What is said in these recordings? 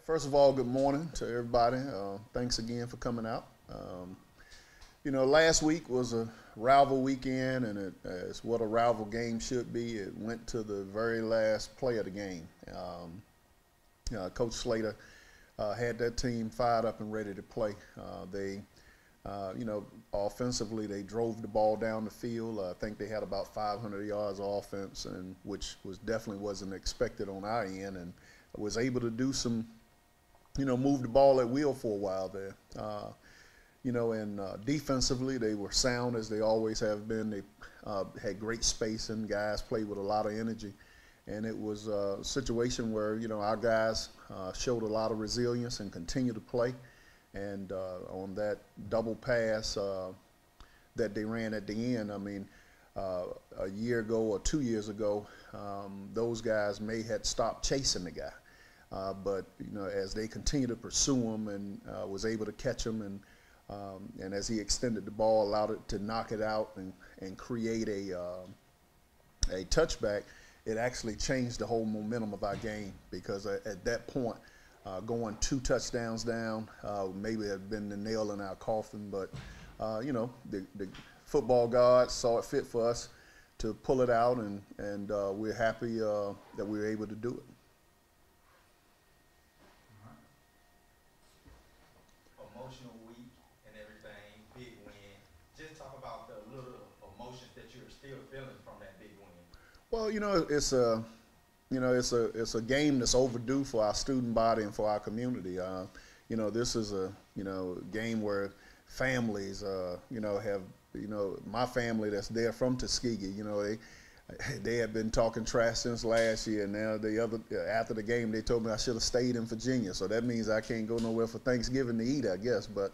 First of all, good morning to everybody. Thanks again for coming out. Last week was a rival weekend, and it's what a rival game should be. It went to the very last play of the game. Coach Slater had that team fired up and ready to play. Offensively, they drove the ball down the field. I think they had about 500 yards of offense, and which was definitely wasn't expected on our end, and was able to do some, move the ball at will for a while there. Defensively, they were sound as they always have been. They had great spacing. Guys played with a lot of energy. And it was a situation where, our guys showed a lot of resilience and continued to play. And on that double pass that they ran at the end, a year ago or 2 years ago, those guys may had stopped chasing the guy. But as they continued to pursue him and was able to catch him, and as he extended the ball, allowed it to knock it out and create a touchback, it actually changed the whole momentum of our game, because at that point, going 2 touchdowns down, maybe had been the nail in our coffin, but the football gods saw it fit for us to pull it out, and we're happy that we were able to do it. Emotional week and everything, big win. Just talk about the little emotions that you're still feeling from that big win. Well, it's a game that's overdue for our student body and for our community. This is a game where families have my family that's there from Tuskegee. They have been talking trash since last year. And now after the game, they told me I should have stayed in Virginia. So that means I can't go nowhere for Thanksgiving to eat, I guess. But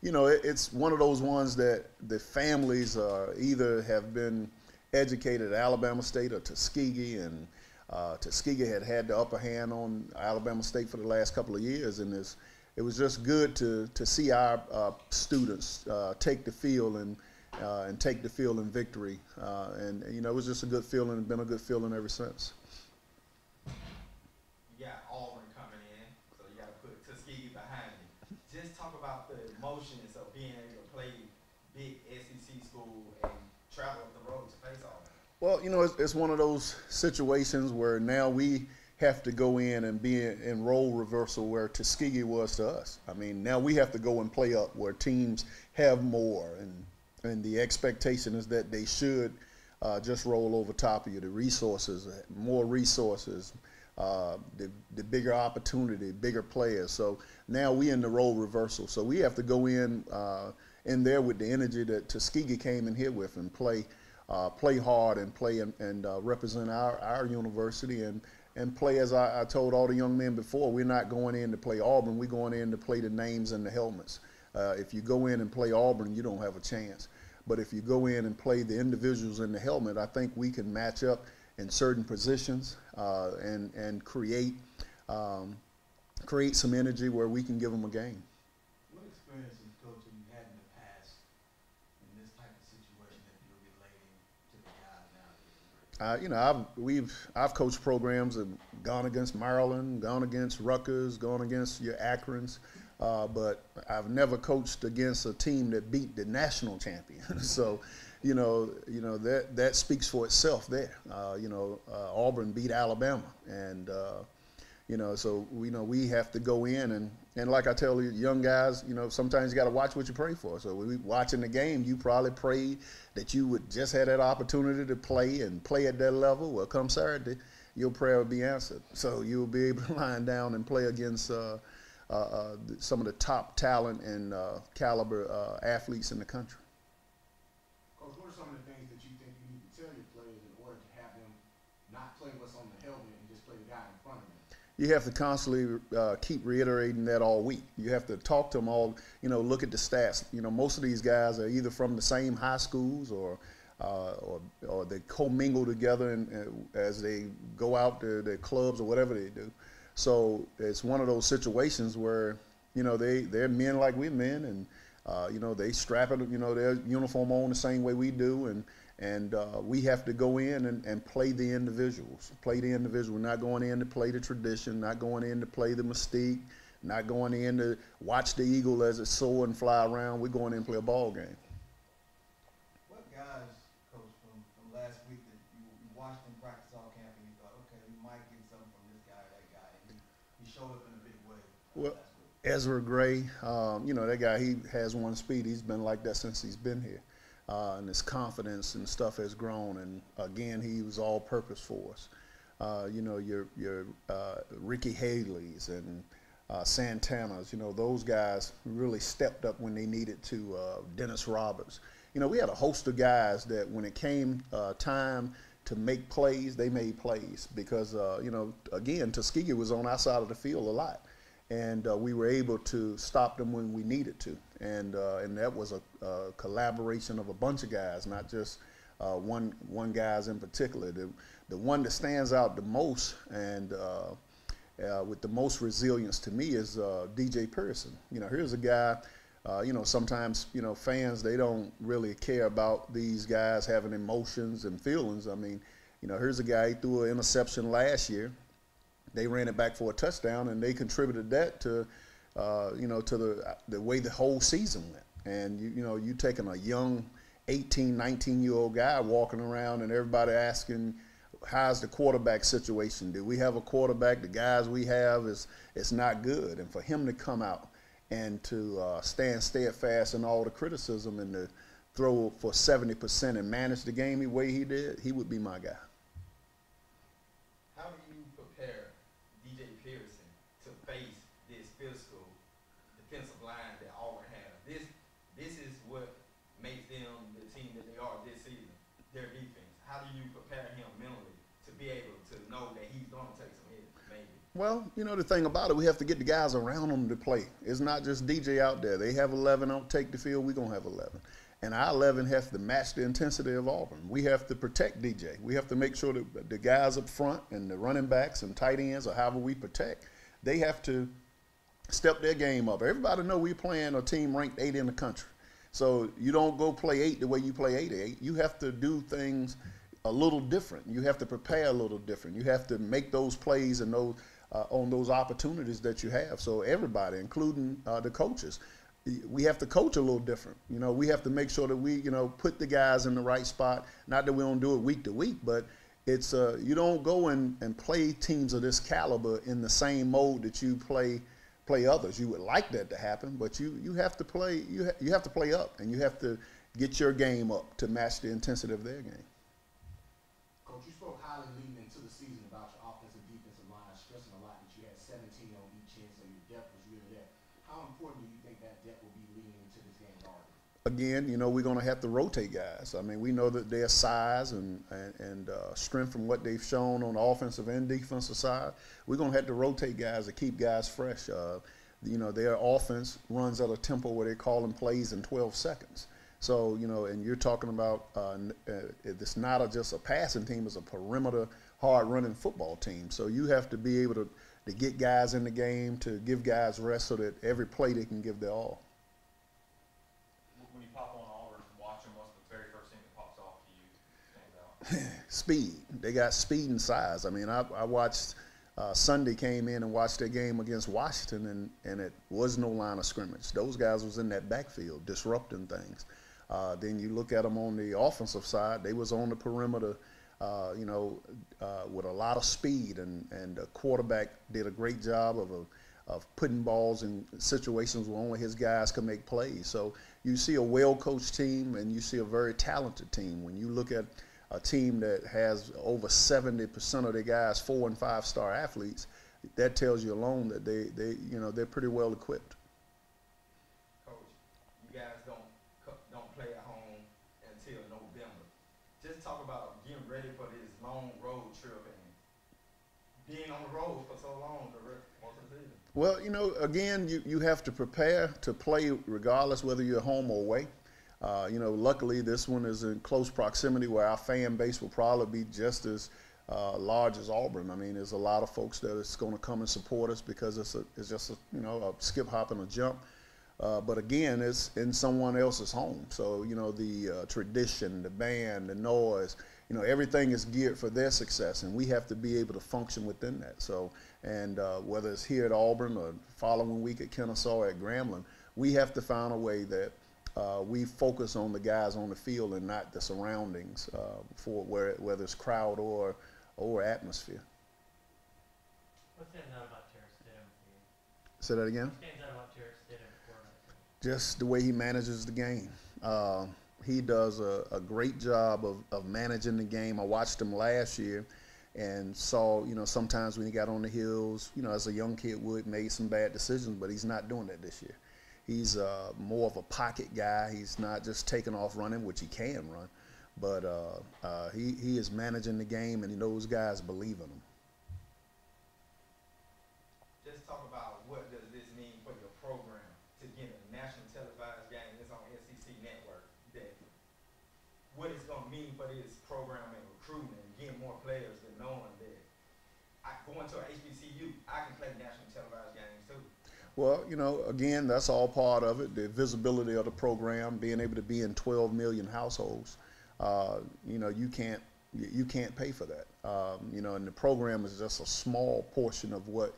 it's one of those ones that the families either have been educated at Alabama State or Tuskegee, and Tuskegee had the upper hand on Alabama State for the last couple of years, and it was just good to see our students take the field and take the field in victory, and it was just a good feeling, and been a good feeling ever since. You got Auburn coming in, so you got to put Tuskegee behind you. Just talk about the emotions of being able to play big SEC school and travel up the road to face Auburn. Well, it's one of those situations where now we have to go in and be in role reversal where Tuskegee was to us. Now we have to go and play up where teams have more, and the expectation is that they should just roll over top of you. The resources, more resources, the bigger opportunity, bigger players. So now we in the role reversal. So we have to go in there with the energy that Tuskegee came in here with, and play hard and play and represent our university, and play, as I told all the young men before, we're not going in to play Auburn, we're going in to play the names and the helmets. If you go in and play Auburn, you don't have a chance. But if you go in and play the individuals in the helmet, I think we can match up in certain positions and create some energy where we can give them a game. What experiences, Coach, have you had in the past in this type of situation that you're relating to the guys now? I've coached programs that have gone against Maryland, gone against Rutgers, gone against your Akrons, but I've never coached against a team that beat the national champion. So, that speaks for itself there. Auburn beat Alabama, and so we have to go in and like I tell you young guys, sometimes you got to watch what you pray for. So when we watching the game, you probably prayed that you would just have that opportunity to play at that level. Well, come Saturday, your prayer will be answered. So you'll be able to line down and play against some of the top talent and caliber athletes in the country. Coach, what are some of the things that you think you need to tell your players in order to have them not play what's on the helmet and just play the guy in front of them? You have to constantly keep reiterating that all week. You have to talk to them all, look at the stats. Most of these guys are either from the same high schools or they commingle together as they go out to their clubs or whatever they do. So it's one of those situations where, they're men like we're men, and they strap it, their uniform on the same way we do, And we have to go in and play the individuals. Play the individual. We're not going in to play the tradition, not going in to play the mystique, not going in to watch the eagle as it soar and fly around. We're going in and play a ball game. What guys, Coach, from last week that you watched him practice all camp and you thought, okay, we might get something from this guy or that guy, and he showed up in a big way Well, last week? Ezra Gray, you know, that guy, he has one speed. He's been like that since he's been here. And his confidence and stuff has grown. And again, he was all purpose for us. You know, your Ricky Haley's and Santana's, you know, those guys really stepped up when they needed to. Dennis Roberts. You know, we had a host of guys that when it came time to make plays, they made plays because, you know, again, Tuskegee was on our side of the field a lot. And we were able to stop them when we needed to. And that was a collaboration of a bunch of guys, not just one guys in particular. The one that stands out the most and with the most resilience to me is DJ Pearson. You know, here's a guy, you know, sometimes, you know, fans, they don't really care about these guys having emotions and feelings. I mean, you know, here's a guy, he threw an interception last year. They ran it back for a touchdown, and they contributed that to, you know, to the way the whole season went. And, you know, you taking a young 18, 19-year-old guy walking around and everybody asking, how's the quarterback situation? Do we have a quarterback? The guys we have, it's not good. And for him to come out and to stand steadfast in all the criticism and to throw for 70% and manage the game the way he did, he would be my guy. How do you prepare DJ Pearson to face this physical defensive line that Auburn has? This is what makes them the team that they are this season, their defense. How do you prepare him mentally to be able to know that he's going to take some hits, maybe? Well, you know, the thing about it, we have to get the guys around them to play. It's not just DJ out there. They have 11 on take the field, we're going to have 11. And our 11 have to match the intensity of Auburn. We have to protect DJ. We have to make sure that the guys up front and the running backs and tight ends or however we protect, they have to step their game up. Everybody know we're playing a team ranked 8 in the country. So you don't go play 8 the way you play 8. You have to do things a little different. You have to prepare a little different. You have to make those plays and those on those opportunities that you have. So everybody, including the coaches, we have to coach a little different. You know, we have to make sure that we, you know, put the guys in the right spot. Not that we don't do it week to week, but it's you don't go and play teams of this caliber in the same mode that you play others. You would like that to happen, but you have to play you have to play up, and you have to get your game up to match the intensity of their game. Coach, you spoke highly leading into the season about your offensive defensive line, stressing a lot that you had 17 on each end, so your depth was really there. How important do you think that depth will be leading into this game guard? Again, you know, we're going to have to rotate guys. I mean, we know that their size and strength from what they've shown on the offensive and defensive side. We're going to have to rotate guys to keep guys fresh. You know, their offense runs at a tempo where they're calling plays in 12 seconds. So, you know, and you're talking about it's not just a passing team, it's a perimeter, hard-running football team. So you have to be able to get guys in the game, to give guys rest so that every play they can give their all. When you pop on Auburn and watch them, what's the very first thing that pops off to you, stands out? Speed. They got speed and size. I mean, I watched Sunday, came in and watched their game against Washington, and it was no line of scrimmage. Those guys was in that backfield disrupting things. Then you look at them on the offensive side, they was on the perimeter, you know, with a lot of speed, and the quarterback did a great job of putting balls in situations where only his guys can make plays. So you see a well-coached team, and you see a very talented team. When you look at a team that has over 70% of their guys 4- and 5-star athletes, that tells you alone that they you know, they're pretty well equipped. Coach, you guys don't play at home until November. Just talk about getting ready for this long road trip and being on the road for so long most of the season. Well, you know, again, you have to prepare to play regardless whether you're home or away. You know, luckily this one is in close proximity where our fan base will probably be just as large as Auburn. I mean, there's a lot of folks that is going to come and support us because it's just a, you know, a skip, hop, and a jump. But again, it's in someone else's home. So, you know, the tradition, the band, the noise, you know, everything is geared for their success, and we have to be able to function within that. So, and whether it's here at Auburn or following week at Kennesaw or at Grambling, we have to find a way that we focus on the guys on the field and not the surroundings for whether it's crowd or atmosphere. What stands out about Terrence Stidham for you? Say that again? What stands out about Terrence Stidham for Just the way he manages the game. He does a great job of managing the game. I watched him last year and saw, you know, sometimes when he got on the hills, you know, as a young kid would, made some bad decisions, but he's not doing that this year. He's more of a pocket guy. He's not just taking off running, which he can run, but he is managing the game, and those guys believe in him. Just talk about what does this mean for your program to get a national televised game that's on SEC Network. That what it's going to mean for this program and recruiting and getting more players than knowing that going to a HBCU, I can play national televised games too. Well, you know, again, that's all part of it. The visibility of the program, being able to be in 12 million households. You know, you can't pay for that. You know, and the program is just a small portion of what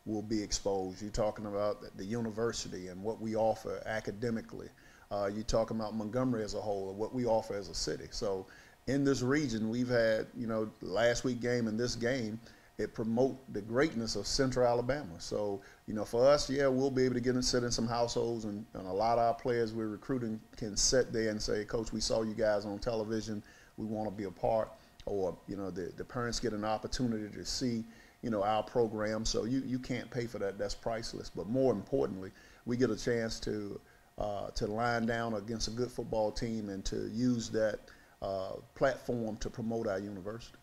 will be exposed. You're talking about the university and what we offer academically. You're talking about Montgomery as a whole and what we offer as a city. So in this region, we've had, you know, last week game and this game, it promote the greatness of Central Alabama. So, you know, for us, yeah, we'll be able to get and sit in some households, and a lot of our players we're recruiting can sit there and say, Coach, we saw you guys on television. We want to be a part. Or, you know, the parents get an opportunity to see, you know, our program. So you can't pay for that. That's priceless. But more importantly, we get a chance to line down against a good football team and to use that platform to promote our university.